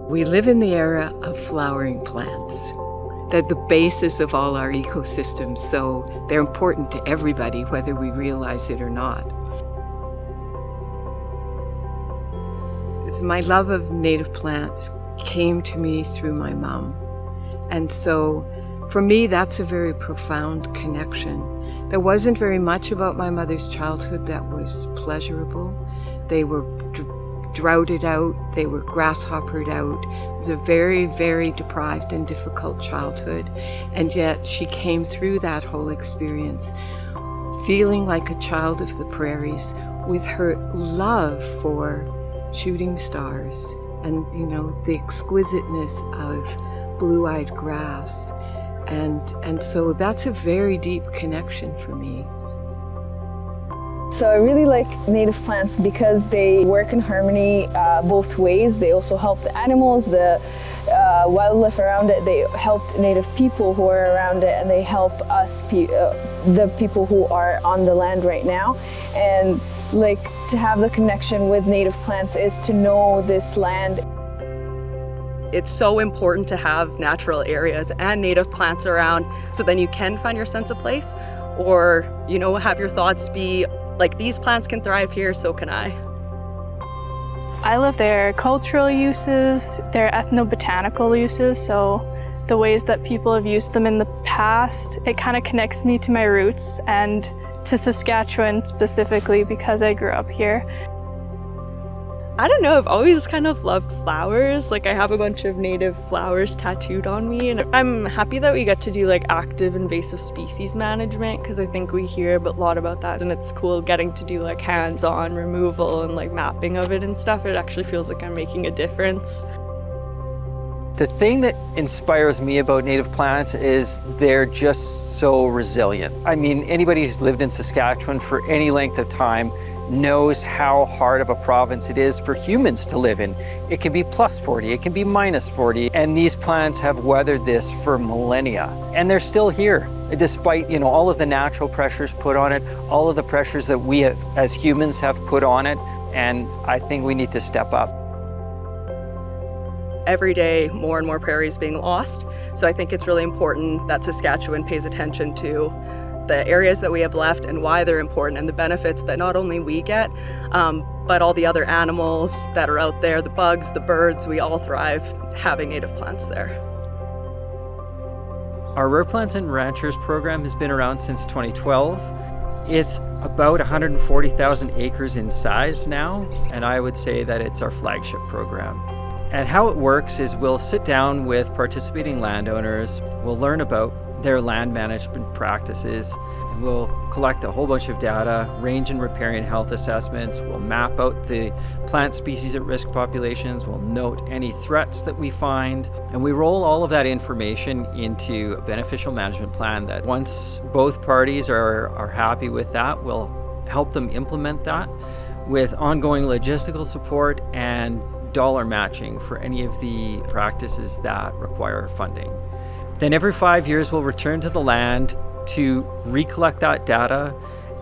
We live in the era of flowering plants. They're the basis of all our ecosystems, so they're important to everybody, whether we realize it or not. My love of native plants came to me through my mom. And so for me, that's a very profound connection. There wasn't very much about my mother's childhood that was pleasurable. They were droughted out, they were grasshoppered out. It was a very, very deprived and difficult childhood. And yet she came through that whole experience feeling like a child of the prairies with her love for shooting stars and, the exquisiteness of blue-eyed grass. And so that's a very deep connection for me. So I really like native plants because they work in harmony both ways. They also help the animals, the wildlife around it. They help native people who are around it, and they help us, the people who are on the land right now. And to have the connection with native plants is to know this land. It's so important to have natural areas and native plants around, so then you can find your sense of place, or have your thoughts be like, these plants can thrive here, so can I. I love their cultural uses, their ethnobotanical uses, so the ways that people have used them in the past. It kind of connects me to my roots and to Saskatchewan specifically because I grew up here. I don't know, I've always kind of loved flowers. I have a bunch of native flowers tattooed on me, and I'm happy that we get to do active invasive species management, because I think we hear a lot about that, and it's cool getting to do hands-on removal and mapping of it and stuff. It actually feels like I'm making a difference. The thing that inspires me about native plants is they're just so resilient. I mean, anybody who's lived in Saskatchewan for any length of time knows how hard of a province it is for humans to live in. It can be plus 40, it can be minus 40, and these plants have weathered this for millennia. And they're still here, despite all of the natural pressures put on it, all of the pressures that we as humans have put on it, and I think we need to step up. Every day, more and more prairies being lost, so I think it's really important that Saskatchewan pays attention to the areas that we have left and why they're important, and the benefits that not only we get, but all the other animals that are out there, the bugs, the birds, we all thrive having native plants there. Our Rare Plants and Ranchers program has been around since 2012. It's about 140,000 acres in size now, and I would say that it's our flagship program. And how it works is we'll sit down with participating landowners, we'll learn about their land management practices, and we'll collect a whole bunch of data, range and riparian health assessments, we'll map out the plant species at risk populations, we'll note any threats that we find, and we roll all of that information into a beneficial management plan that once both parties are happy with that, we'll help them implement that with ongoing logistical support and dollar matching for any of the practices that require funding. Then every 5 years, we'll return to the land to recollect that data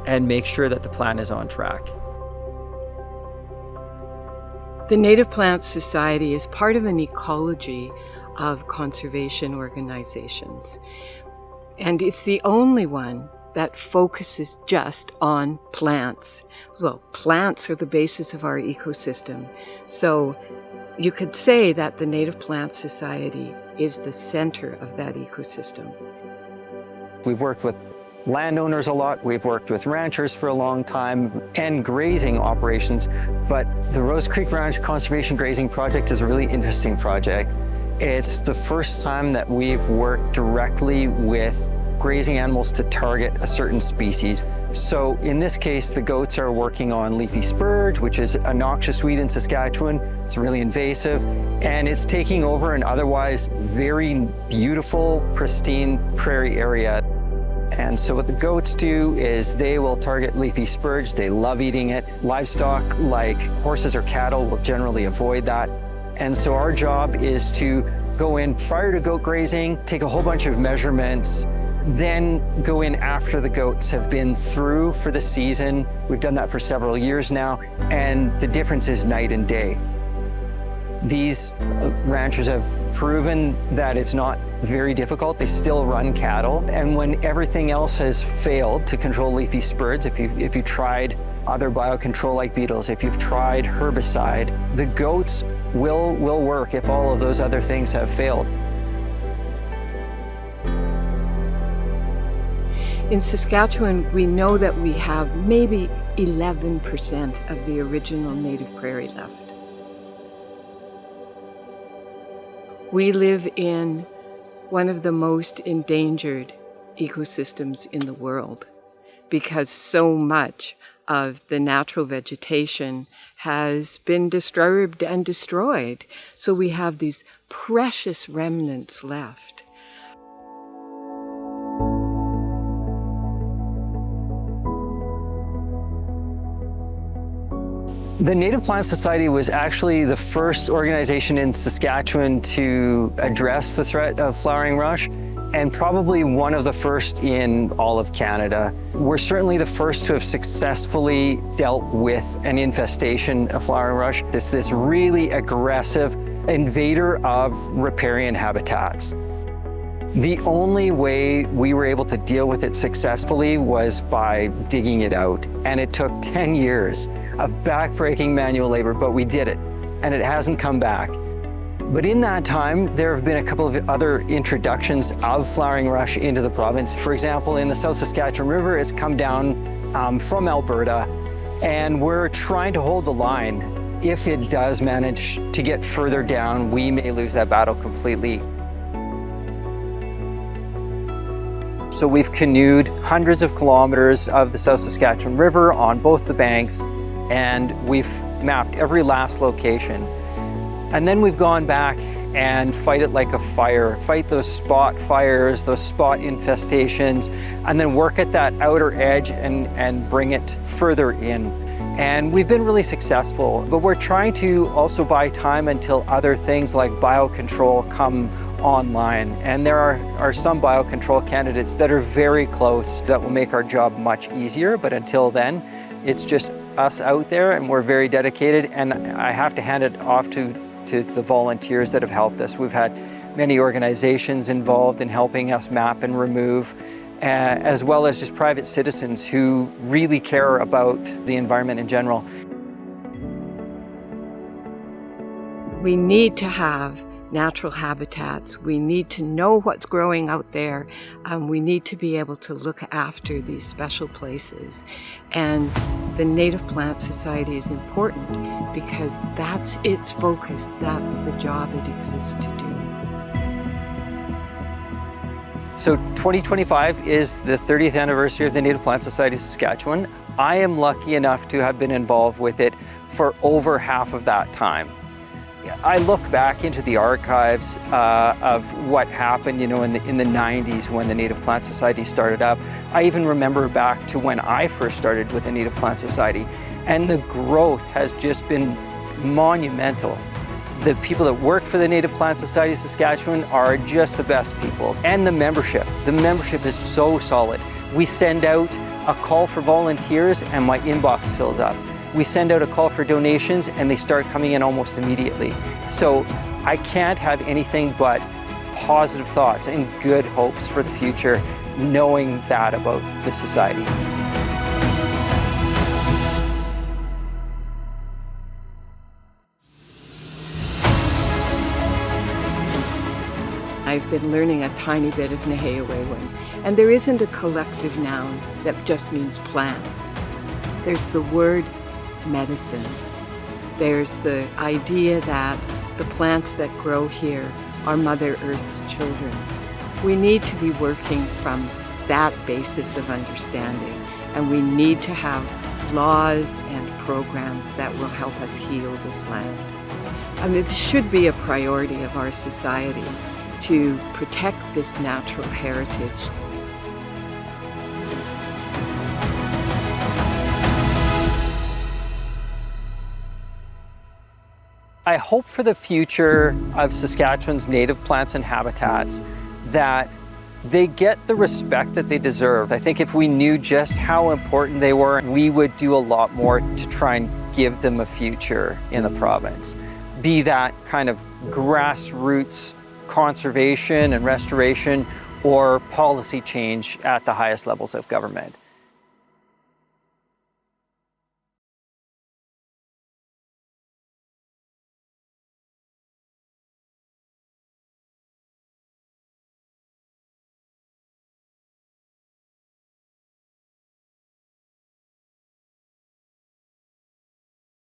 and make sure that the plan is on track. The Native Plants Society is part of an ecology of conservation organizations. And it's the only one that focuses just on plants. Well, plants are the basis of our ecosystem. So you could say that the Native Plants Society is the center of that ecosystem. We've worked with landowners a lot, we've worked with ranchers for a long time, and grazing operations, but the Rose Creek Ranch Conservation Grazing Project is a really interesting project. It's the first time that we've worked directly with grazing animals to target a certain species. So in this case, the goats are working on leafy spurge, which is a noxious weed in Saskatchewan. It's really invasive, and it's taking over an otherwise very beautiful, pristine prairie area. And so what the goats do is they will target leafy spurge. They love eating it. Livestock like horses or cattle will generally avoid that. And so our job is to go in prior to goat grazing, take a whole bunch of measurements, then go in after the goats have been through for the season. We've done that for several years now, and the difference is night and day. These ranchers have proven that it's not very difficult. They still run cattle. And when everything else has failed to control leafy spurs, if you tried other biocontrol like beetles, if you've tried herbicide, the goats will work if all of those other things have failed. In Saskatchewan, we know that we have maybe 11% of the original native prairie left. We live in one of the most endangered ecosystems in the world because so much of the natural vegetation has been disturbed and destroyed. So we have these precious remnants left. The Native Plant Society was actually the first organization in Saskatchewan to address the threat of flowering rush, and probably one of the first in all of Canada. We're certainly the first to have successfully dealt with an infestation of flowering rush. This really aggressive invader of riparian habitats. The only way we were able to deal with it successfully was by digging it out. And it took 10 years of backbreaking manual labor, but we did it, and it hasn't come back. But in that time, there have been a couple of other introductions of flowering rush into the province. For example, in the South Saskatchewan River, it's come down from Alberta, and we're trying to hold the line. If it does manage to get further down, we may lose that battle completely. So we've canoed hundreds of kilometers of the South Saskatchewan River on both the banks, and we've mapped every last location. And then we've gone back and fight it like a fire, fight those spot fires, those spot infestations, and then work at that outer edge and bring it further in. And we've been really successful, but we're trying to also buy time until other things like biocontrol come online. And there are some biocontrol candidates that are very close that will make our job much easier, but until then, it's just us out there, and we're very dedicated, and I have to hand it off to the volunteers that have helped us. We've had many organizations involved in helping us map and remove, as well as just private citizens who really care about the environment in general. We need to have natural habitats. We need to know what's growing out there. We need to be able to look after these special places. And the Native Plant Society is important because that's its focus. That's the job it exists to do. So 2025 is the 30th anniversary of the Native Plant Society of Saskatchewan. I am lucky enough to have been involved with it for over half of that time. I look back into the archives of what happened, in the 90s when the Native Plant Society started up. I even remember back to when I first started with the Native Plant Society, and the growth has just been monumental. The people that work for the Native Plant Society of Saskatchewan are just the best people. And the membership is so solid. We send out a call for volunteers and my inbox fills up. We send out a call for donations and they start coming in almost immediately. So I can't have anything but positive thoughts and good hopes for the future, knowing that about the society. I've been learning a tiny bit of Neheyawewin, and there isn't a collective noun that just means plants. There's the word medicine. There's the idea that the plants that grow here are Mother Earth's children. We need to be working from that basis of understanding, and we need to have laws and programs that will help us heal this land. It should be a priority of our society to protect this natural heritage. I hope for the future of Saskatchewan's native plants and habitats that they get the respect that they deserve. I think if we knew just how important they were, we would do a lot more to try and give them a future in the province. be that kind of grassroots conservation and restoration or policy change at the highest levels of government.